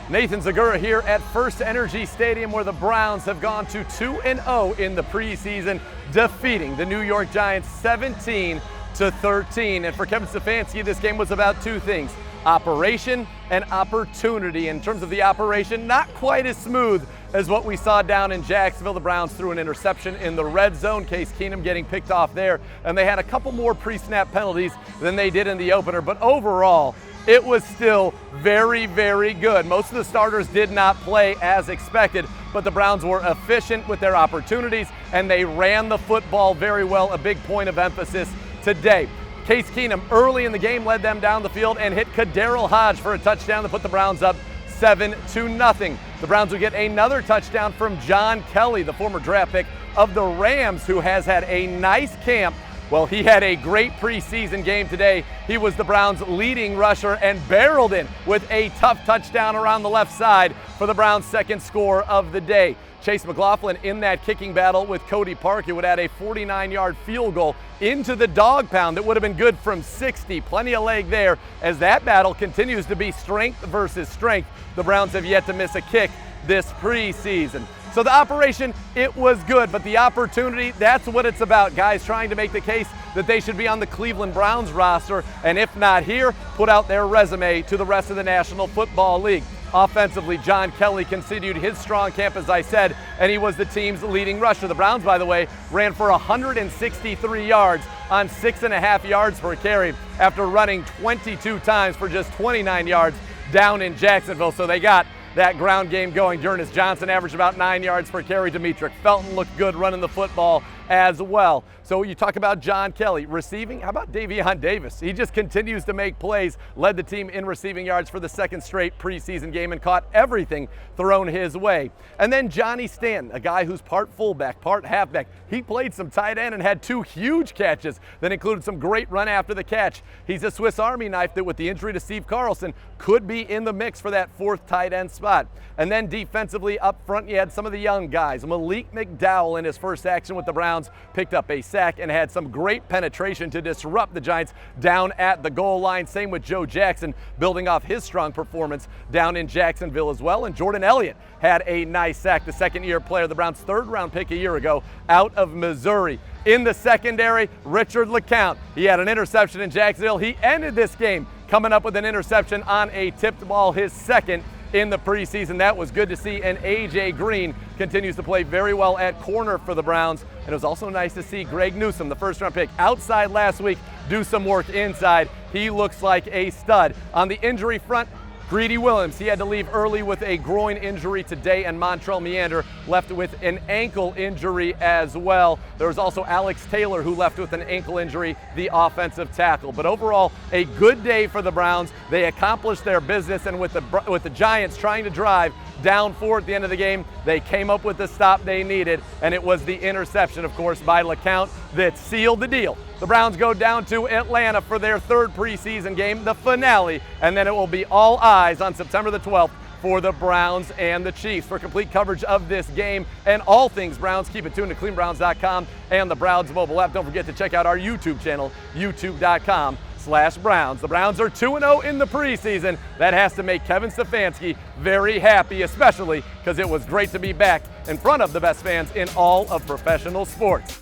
Nathan Zegura here at First Energy Stadium, where the Browns have gone to 2-0 in the preseason, defeating the New York Giants 17-13. And for Kevin Stefanski, this game was about two things: operation and opportunity. In terms of the operation, not quite as smooth as what we saw down in Jacksonville. The Browns threw an interception in the red zone, Case Keenum getting picked off there, and they had a couple more pre-snap penalties than they did in the opener. But overall, it was still very, very good. Most of the starters did not play as expected, but the Browns were efficient with their opportunities, and they ran the football very well, a big point of emphasis today. Case Keenum early in the game led them down the field and hit Kadarrell Hodge for a touchdown to put the Browns up 7-0. The Browns would get another touchdown from John Kelly, the former draft pick of the Rams, who has had a nice camp. Well, he had a great preseason game today. He was the Browns' leading rusher and barreled in with a tough touchdown around the left side for the Browns' second score of the day. Chase McLaughlin in that kicking battle with Cody Parkey would add a 49-yard field goal into the dog pound that would have been good from 60. Plenty of leg there as that battle continues to be strength versus strength. The Browns have yet to miss a kick this preseason. So the operation, it was good, but the opportunity, that's what it's about. Guys trying to make the case that they should be on the Cleveland Browns roster, and if not here, put out their resume to the rest of the National Football League. Offensively, John Kelly continued his strong camp, as I said, and he was the team's leading rusher. The Browns, by the way, ran for 163 yards on 6.5 yards per carry after running 22 times for just 29 yards down in Jacksonville. So they got that ground game going. Jonas Johnson averaged about 9 yards per carry. Demetric Felton looked good running the football as well. So you talk about John Kelly. Receiving, how about Davion Davis? He just continues to make plays, led the team in receiving yards for the second straight preseason game and caught everything thrown his way. And then Johnny Stanton, a guy who's part fullback, part halfback. He played some tight end and had two huge catches that included some great run after the catch. He's a Swiss Army knife that, with the injury to Steve Carlson, could be in the mix for that fourth tight end spot. And then defensively up front, you had some of the young guys. Malik McDowell in his first action with the Browns picked up a sack and had some great penetration to disrupt the Giants down at the goal line. Same with Joe Jackson, building off his strong performance down in Jacksonville as well. And Jordan Elliott had a nice sack, the second-year player, the Browns' third-round pick a year ago out of Missouri. In the secondary, Richard LeCounte. He had an interception in Jacksonville. He ended this game coming up with an interception on a tipped ball, his second in the preseason. That was good to see, and A.J. Green continues to play very well at corner for the Browns. And it was also nice to see Greg Newsome, the first-round pick, outside last week, do some work inside. He looks like a stud. On the injury front, Greedy Williams, he had to leave early with a groin injury today, and Montrell Meander left with an ankle injury as well. There was also Alex Taylor, who left with an ankle injury, the offensive tackle. But overall, a good day for the Browns. They accomplished their business, and with the Giants trying to drive down 4 at the end of the game, they came up with the stop they needed, and it was the interception, of course, by LeCounte that sealed the deal. The Browns go down to Atlanta for their third preseason game, the finale, and then it will be all eyes on September the 12th for the Browns and the Chiefs. For complete coverage of this game and all things Browns, keep it tuned to cleanbrowns.com and the Browns mobile app. Don't forget to check out our YouTube channel, youtube.com/Browns. The Browns are 2-0 in the preseason. That has to make Kevin Stefanski very happy, especially because it was great to be back in front of the best fans in all of professional sports.